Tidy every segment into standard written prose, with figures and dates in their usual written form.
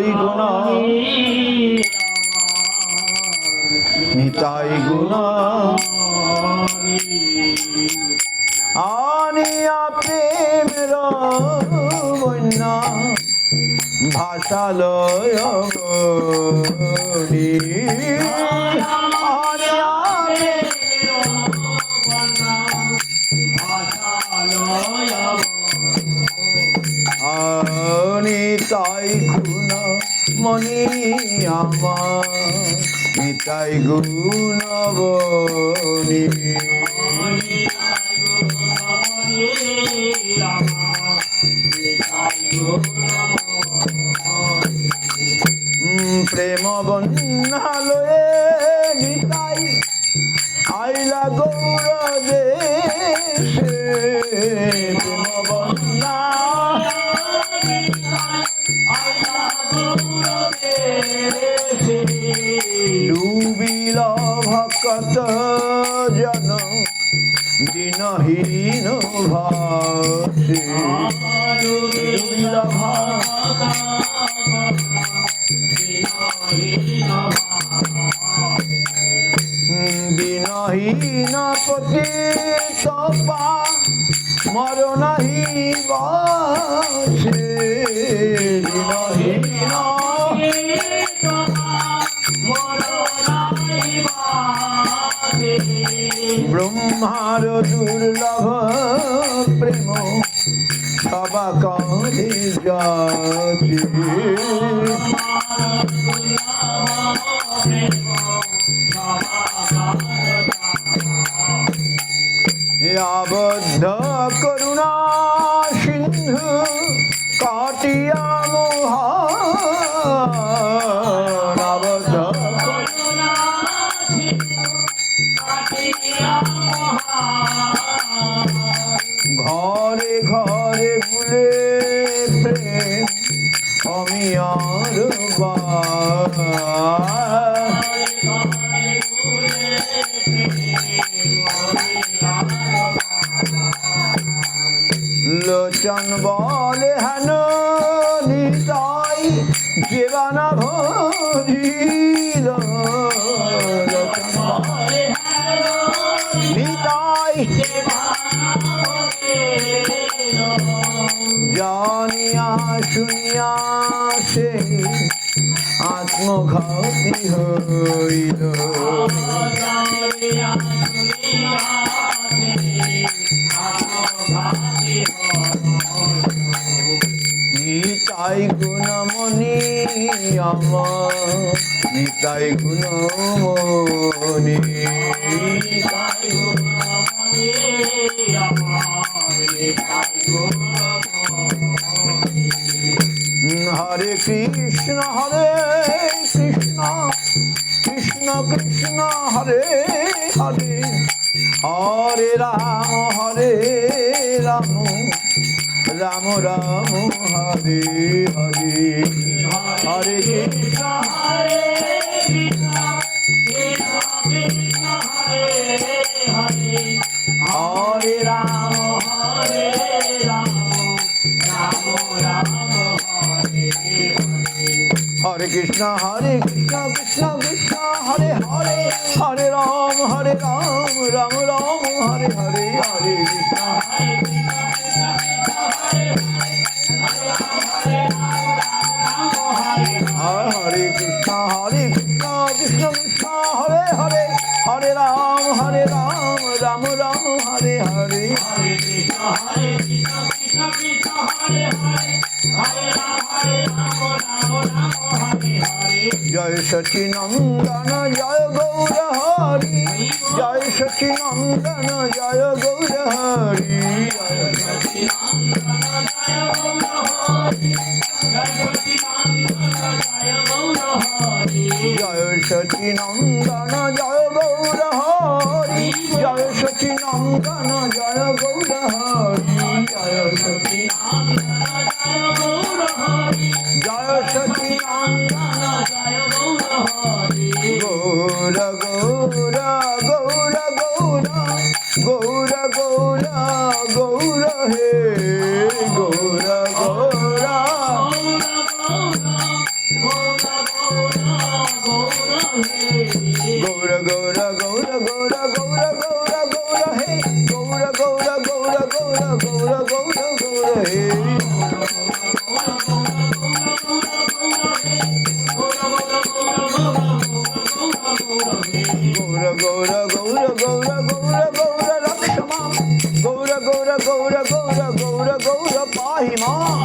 নিতাই গুণ নিতাই গুণ আনিয়া প্রেমের বন্যা ভাষালয় নিতাই গুণ মনি আমার নিতাই গুণ বনি প্রেম বন্যালয়ে নিতাই আইলা গৌর দেশে প্রেম বন্যা ডুবিল ভকত জন দিনহীন ভাসে ডুবিল দিনহীন পতিত পা মরণহি বাসে দিনহীন ব্রহ্মার দুর্লভ প্রেম সবা কাঁধে যাচ্ছে আবদ্ধ করুণা সিন্ধু কাটিয়া মোহন আবদ্ধ ঘরে ঘরে ভুলে প্রেম আমি আর লোচন বলে হেন নিতাই জীবনা ভরিল নিতাই জানিয়া শুনিয়া সে আত্মঘাতী হইল নিতাই গুণমণি আমার নিতাই গুণমণি হরে কৃষ্ণ কৃষ্ণ কৃষ্ণ হরে হরে হরে রাম রাম রাম হরে হরে হরে কৃষ্ণ হরে রাম হরে কৃষ্ণ কৃষ্ণ কৃষ্ণ হরে হরে হরে রাম রাম রাম হরে হরে হরে কৃষ্ণ হরে কৃষ্ণ কৃষ্ণ কৃষ্ণ হরে হরে হরে রাম রাম রাম হরে হরে জয় সচিনন্দন জয় গৌর হরি জয় সচিনন্দন জয় গৌর হরি জয় সচিনন্দন জয় গৌর হরি জয় সচিনন্দন জয় গৌর হরি জয় সচিনন্দন গৌর গৌর গৌর গৌর গৌর গৌর গৌর হে গৌর গৌর গৌর গৌর গৌর গৌর গৌর গৌর গৌর হে গৌর গৌর গৌর গৌর গৌর গৌর গৌর হে গৌর গৌর গৌর গৌর গৌর গৌর রক্ষ মাম গৌর গৌর গৌর গৌর গৌর গৌর পাহি মাম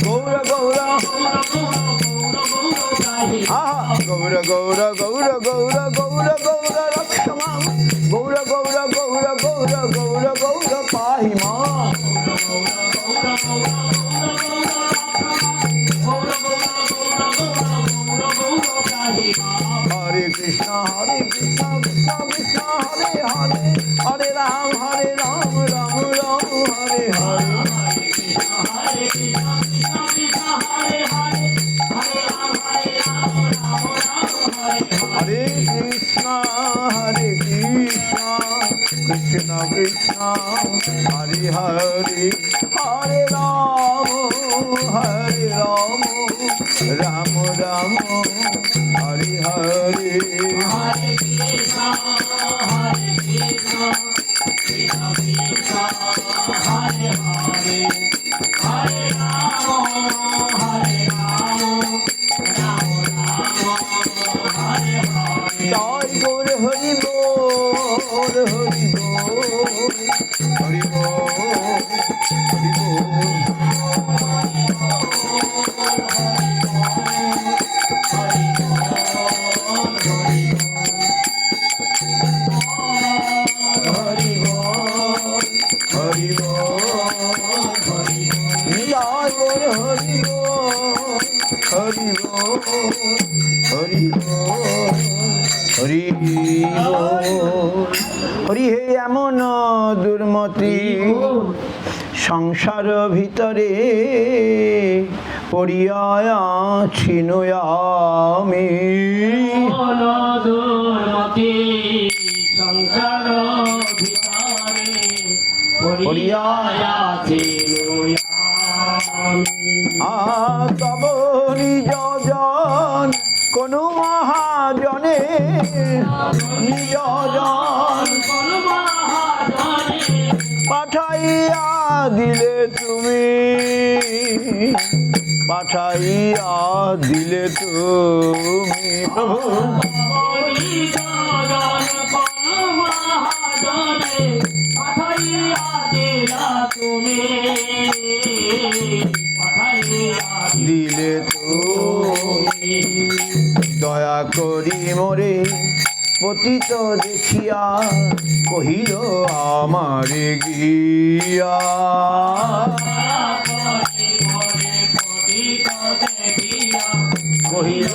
গৌর গৌর গৌর গৌর গৌর গৌর গৌর গৌর রক্ষ মাম গৌর গৌর গৌর গৌর গৌর গৌর পাহি মাম Hare Krishna Krishna Krishna Hare Hare Hare Ram Ram Ram Hare Hare Hare Krishna Krishna Hare Hare Hare Ram Ram Hare Krishna Krishna Krishna Hare Hare Hare Ram Ram Ram Hare Hare Hare Krishna Krishna Krishna Hare Hare Hare Ram Ram Hare Hare Jai Gaur Hari Bol Hari Bol Hari Bol Hari Bol Hari হে এমন দুর্মতি সংসার ভিতরে পড়িয়াছি আমি দুর্মতি সংসার ভিতরে পড়িয়াছি তব নিজ জন কোন মহাজনে নিজ জন পাঠাইয়া দিলে তুমি পাঠাইয়া দিলে তুমি প্রভু দিলে তো দয়া করি মোরে পতিত দেখিয়া কহিল আমার গিয়া কহিল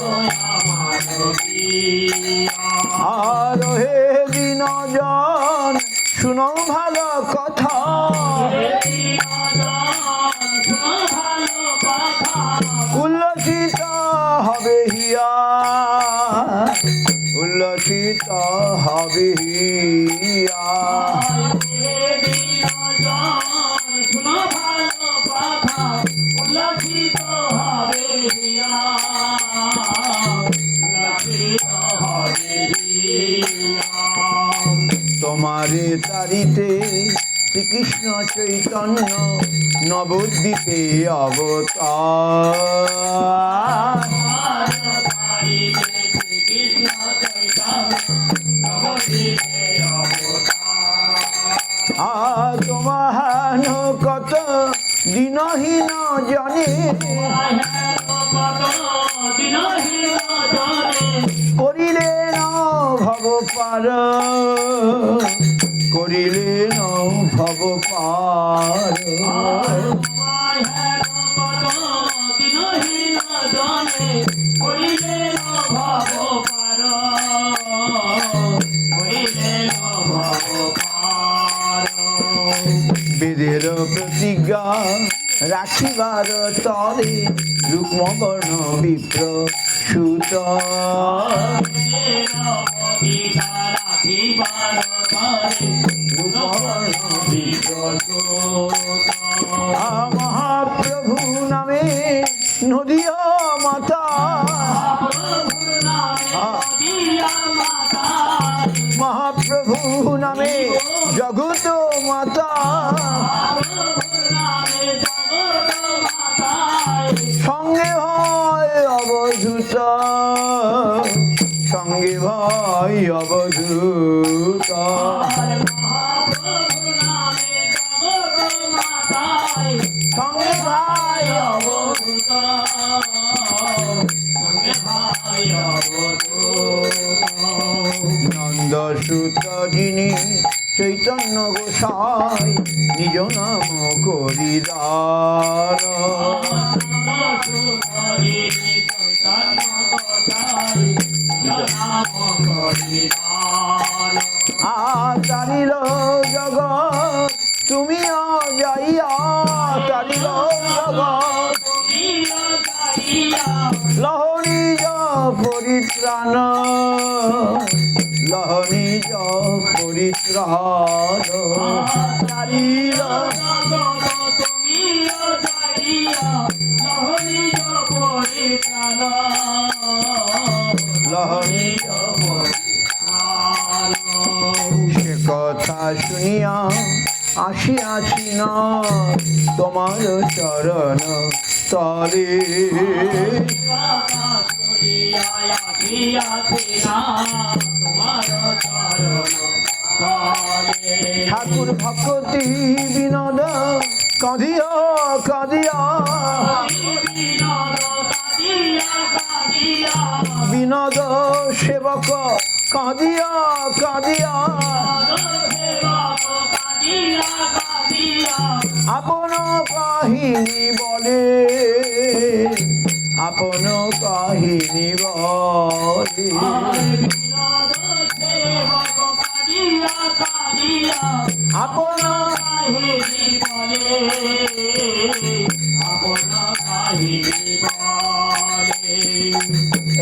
আর হে দিন জন শুনো ভালো কথা উল্লসিত হবে হিয়া উল্লসিত হবে হিয়া তোমারে তারিতে শ্রীকৃষ্ণ চৈতন্য নবদ্বীপে অবতার তোমার কত দিনহীন জনে করিলেন ভব পার করিলেন ভব পার বেদের প্রতিজ্ঞা রাখিবার তরে রুক্মবর্ণ বিপ্র সুত মহাপ্রভু নামে নামে নদিয়া মাতা মহাপ্রভু নামে জগত মাতা সঙ্গে ভয় অবধূতা সঙ্গে ভয় অবধূতা সঙ্গে ভাই নন্দ সুত যিনি চৈতন্য গোসাই নিজ নাম করি দান তারিল জগৎ তুমি যাইয়া তারিল জগৎ লহরি পরিত্রাণ লহরি পরিত্রাণ তারিল লহরি সে কথা শুনিয়া আসিয়াছি না তোমার চরণ তলে ঠাকুর ভক্তি বিনোদ কাঁদিয়া কাঁদিয়া বিনোদ সেবক কাঁদিয়া কাঁদিয়া আপন কাহিনী বলে আপন কাহিনী বলে আপন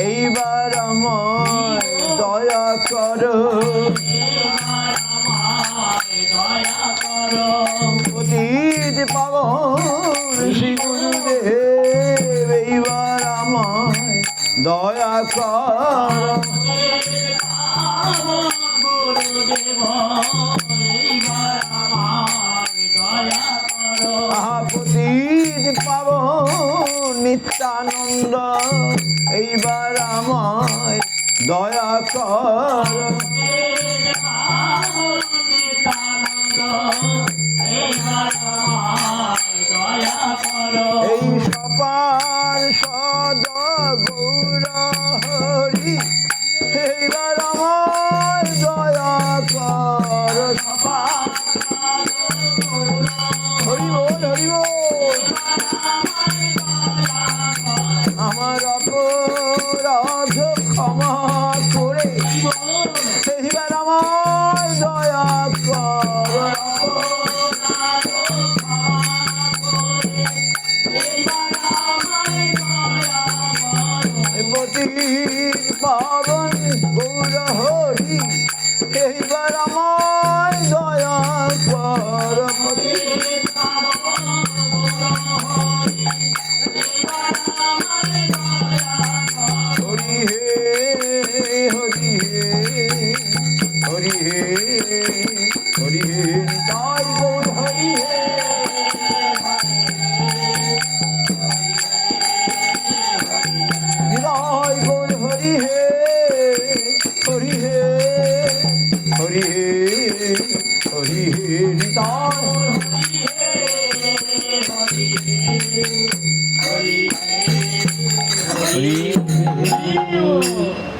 এইবার আমার দয়া করো অতীত পাবন শ্রী গুরুদেব এইবার আমায় দয়া করো পতিত পাবন নিত্যানন্দ এইবার আমায় দয়া করো এই সপার সদ গৌর হরি এইবার আমায় দয়া কর সপার হরি বল হরি বল আমার অপরাধ ক্ষমা করে এইবার আমায় দয়া কর পাবন গৌর হরি এইবার আমায় দয়া কর হরি হে হরি হে হরি হে হরি হে তাই গৌর হরি হে নিতাই গৌর হরি হে হরি হে হরি হে হরি হে নিতাই হরি হে